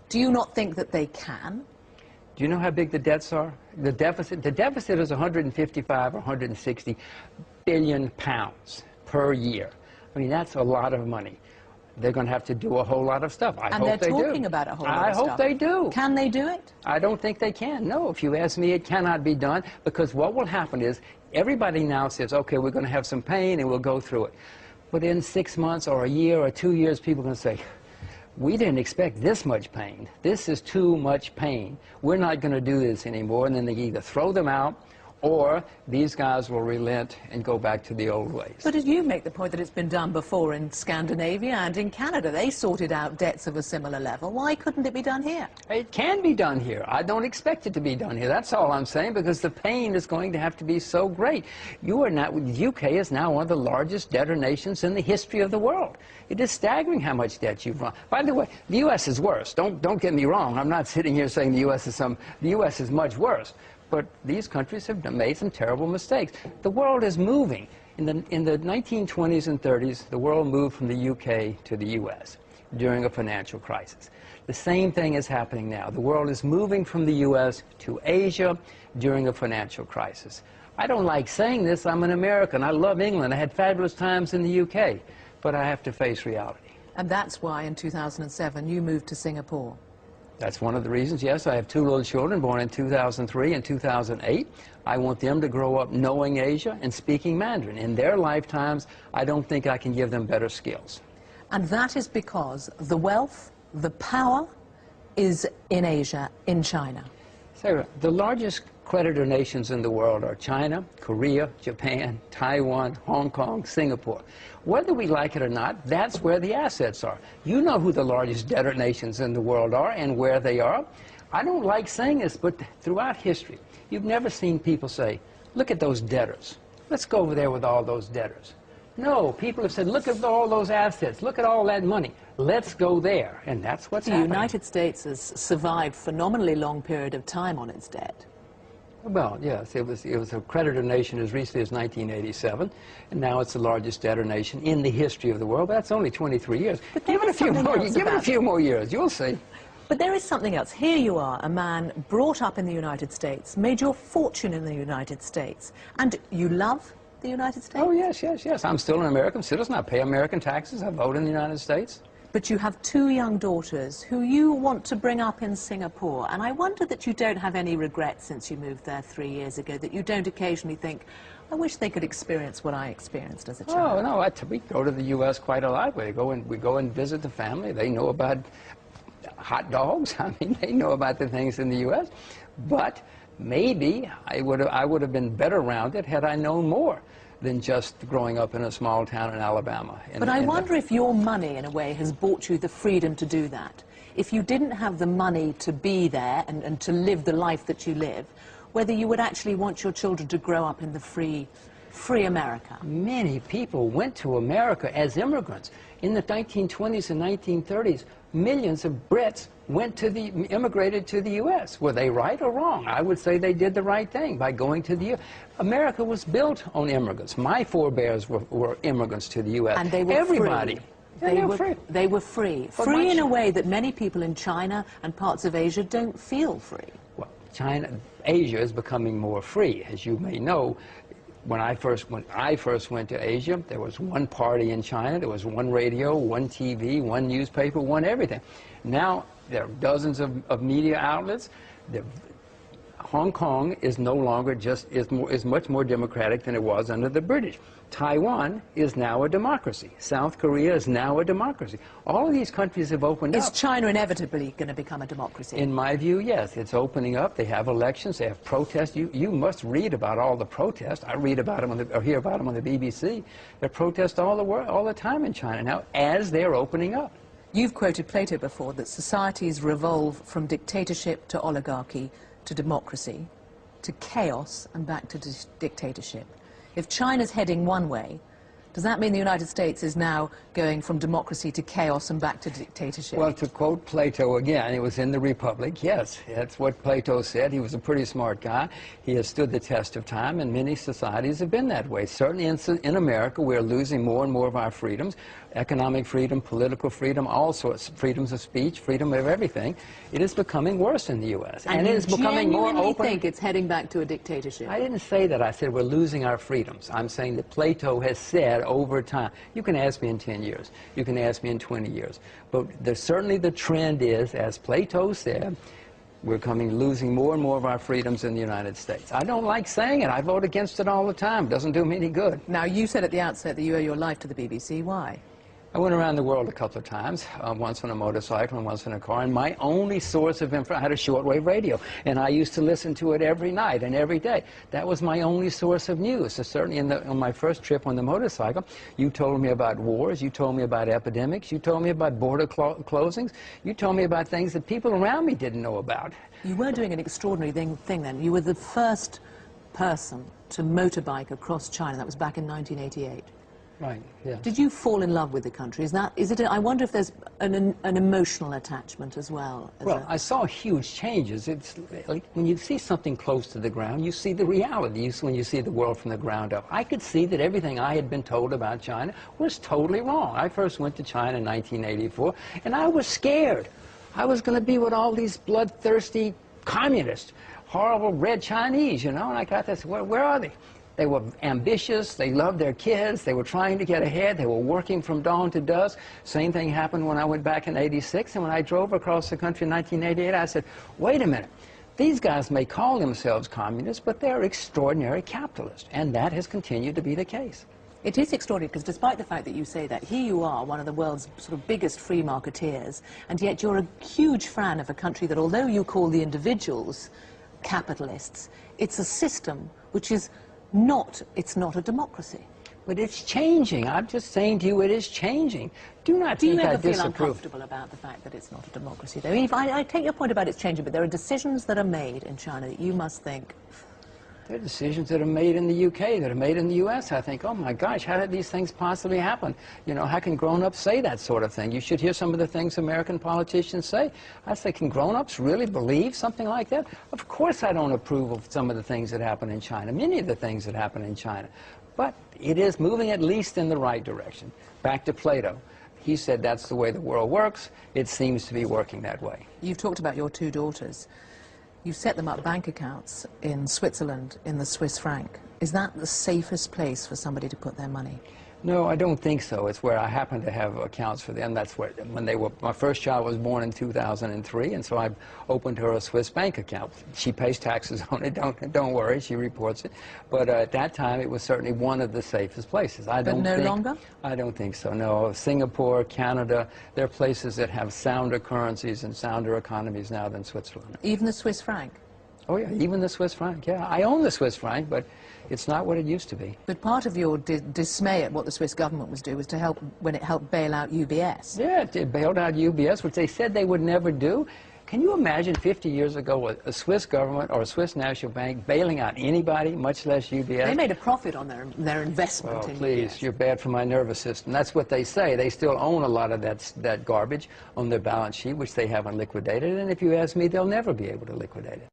Do you not think that they can? Do you know how big the debts are? The deficit is 155 or 160 billion pounds per year. I mean, that's a lot of money. They're going to have to do a whole lot of stuff. I hope they do. And they're talking about a whole lot of stuff. I hope they do. Can they do it? I don't think they can. No, if you ask me, it cannot be done, because what will happen is everybody now says, okay, we're going to have some pain and we'll go through it. But in 6 months or a year or 2 years, people are going to say, we didn't expect this much pain. This is too much pain. We're not going to do this anymore. And then they either throw them out, or these guys will relent and go back to the old ways. But did you make the point that it's been done before in Scandinavia and in Canada? They sorted out debts of a similar level. Why couldn't it be done here? It can be done here. I don't expect it to be done here. That's all I'm saying, because the pain is going to have to be so great. The UK is now one of the largest debtor nations in the history of the world. It is staggering how much debt you've run. By the way, the U.S. is worse. Don't get me wrong. I'm not sitting here saying the U.S. is much worse. But these countries have made some terrible mistakes. The world is moving. In the 1920s and 30s, the world moved from the UK to the US during a financial crisis. The same thing is happening now. The world is moving from the US to Asia during a financial crisis. I don't like saying this. I'm an American. I love England. I had fabulous times in the UK. But I have to face reality. And that's why in 2007 you moved to Singapore. That's one of the reasons. Yes, I have 2 little children born in 2003 and 2008. I want them to grow up knowing Asia and speaking Mandarin. In their lifetimes, I don't think I can give them better skills. And that is because the wealth, the power, is in Asia, in China. Sarah, the largest creditor nations in the world are China, Korea, Japan, Taiwan, Hong Kong, Singapore. Whether we like it or not, that's where the assets are. You know who the largest debtor nations in the world are and where they are. I don't like saying this, but throughout history, you've never seen people say, look at those debtors. Let's go over there with all those debtors. No, people have said, look at all those assets. Look at all that money. Let's go there. And that's what's happening. The United States has survived a phenomenally long period of time on its debt. Well, yes, it was a creditor nation as recently as 1987, and now it's the largest debtor nation in the history of the world. But that's only 23 years. But give it a few more years, you'll see. But there is something else. Here you are, a man brought up in the United States, made your fortune in the United States, and you love the United States? Oh, yes, yes, yes. I'm still an American citizen. I pay American taxes. I vote in the United States. But you have 2 young daughters who you want to bring up in Singapore, and I wonder that you don't have any regrets since you moved there 3 years ago, that you don't occasionally think, I wish they could experience what I experienced as a child. Oh, no, we go to the U.S. quite a lot. We go and visit the family. They know about hot dogs. I mean, they know about the things in the U.S. But maybe I would have been better rounded had I known more than just growing up in a small town in Alabama. But I wonder if your money, in a way, has bought you the freedom to do that. If you didn't have the money to be there and to live the life that you live, whether you would actually want your children to grow up in the free America. Many people went to America as immigrants. In the 1920s and 1930s, millions of Brits immigrated to the U.S. Were they right or wrong? I would say they did the right thing by going to the U.S. America was built on immigrants. My forebears were immigrants to the U.S. And they were Everybody. Free. Yeah, they were free. Free in a way that many people in China and parts of Asia don't feel free. Well, Asia is becoming more free. As you may know, when I first went to Asia, there was one party in China, there was one radio, one TV, one newspaper, one everything. Now there are dozens of media outlets. Hong Kong is no longer is much more democratic than it was under the British. Taiwan is now a democracy. South Korea is now a democracy. All of these countries have opened up. Is China inevitably going to become a democracy? In my view, yes. It's opening up. They have elections. They have protests. You must read about all the protests. I read about them or hear about them on the BBC. There are protests all the time in China now as they're opening up. You've quoted Plato before that societies revolve from dictatorship to oligarchy to democracy to chaos and back to dictatorship. If China's heading one way, Does that mean the United States is now going from democracy to chaos and back to dictatorship? Well, to quote Plato again, it was in the Republic, yes, that's what Plato said. He was a pretty smart guy. He has stood the test of time, and many societies have been that way. Certainly in America, we're losing more and more of our freedoms, economic freedom, political freedom, all sorts of freedoms of speech, freedom of everything. It is becoming worse in the U.S. And it is becoming more open. You think it's heading back to a dictatorship? I didn't say that. I said we're losing our freedoms. I'm saying that Plato has said over time. You can ask me in 10 years. You can ask me in 20 years. But certainly the trend is, as Plato said, we're losing more and more of our freedoms in the United States. I don't like saying it. I vote against it all the time. It doesn't do me any good. Now, you said at the outset that you owe your life to the BBC. Why? I went around the world a couple of times, once on a motorcycle and once in a car, and my only source of information, I had a shortwave radio, and I used to listen to it every night and every day. That was my only source of news. So certainly on my first trip on the motorcycle, you told me about wars, you told me about epidemics, you told me about border closings, you told me about things that people around me didn't know about. You were doing an extraordinary thing then. You were the first person to motorbike across China. That was back in 1988. Right, yeah. Did you fall in love with the country? Is it I wonder if there's an emotional attachment as well. Well, I saw huge changes. It's like when you see something close to the ground, you see the reality. When you see the world from the ground up. I could see that everything I had been told about China was totally wrong. I first went to China in 1984, and I was scared. I was going to be with all these bloodthirsty communists, horrible red Chinese, you know, and I got this, where are they? They were ambitious, they loved their kids, they were trying to get ahead, they were working from dawn to dusk. Same thing happened when I went back in '86, and when I drove across the country in 1988, I said, wait a minute, these guys may call themselves communists, but they're extraordinary capitalists, and that has continued to be the case. It is extraordinary because despite the fact that you say that, here you are, one of the world's sort of biggest free marketeers, and yet you're a huge fan of a country that, although you call the individuals capitalists, it's a system which is it's not a democracy. But it's changing. I'm just saying to you, it is changing. Do not think I disapprove. Do you ever feel uncomfortable about the fact that it's not a democracy, though? I take your point about it's changing, but there are decisions that are made in China that you must think... There are decisions that are made in the UK, that are made in the US. I think, oh my gosh, how did these things possibly happen? You know, how can grown-ups say that sort of thing? You should hear some of the things American politicians say. I say, can grown-ups really believe something like that? Of course I don't approve of some of the things that happen in China, many of the things that happen in China. But it is moving at least in the right direction. Back to Plato. He said that's the way the world works. It seems to be working that way. You've talked about your two daughters. You set them up bank accounts in Switzerland in the Swiss franc. Is that the safest place for somebody to put their money? No, I don't think so. It's where I happen to have accounts for them. That's where, when they were, my first child was born in 2003, and so I opened her a Swiss bank account. She pays taxes on it, don't worry, she reports it. But at that time, it was certainly one of the safest places. But no longer? I don't think so, no. Singapore, Canada, they're places that have sounder currencies and sounder economies now than Switzerland. Even the Swiss franc? Oh, yeah, even the Swiss franc, yeah. I own the Swiss franc, but it's not what it used to be. But part of your dismay at what the Swiss government was doing was to help, when it helped bail out UBS. Yeah, it bailed out UBS, which they said they would never do. Can you imagine 50 years ago a Swiss government or a Swiss national bank bailing out anybody, much less UBS? They made a profit on their investment in please, UBS. You're bad for my nervous system. That's what they say. They still own a lot of that garbage on their balance sheet, which they haven't liquidated, and if you ask me, they'll never be able to liquidate it.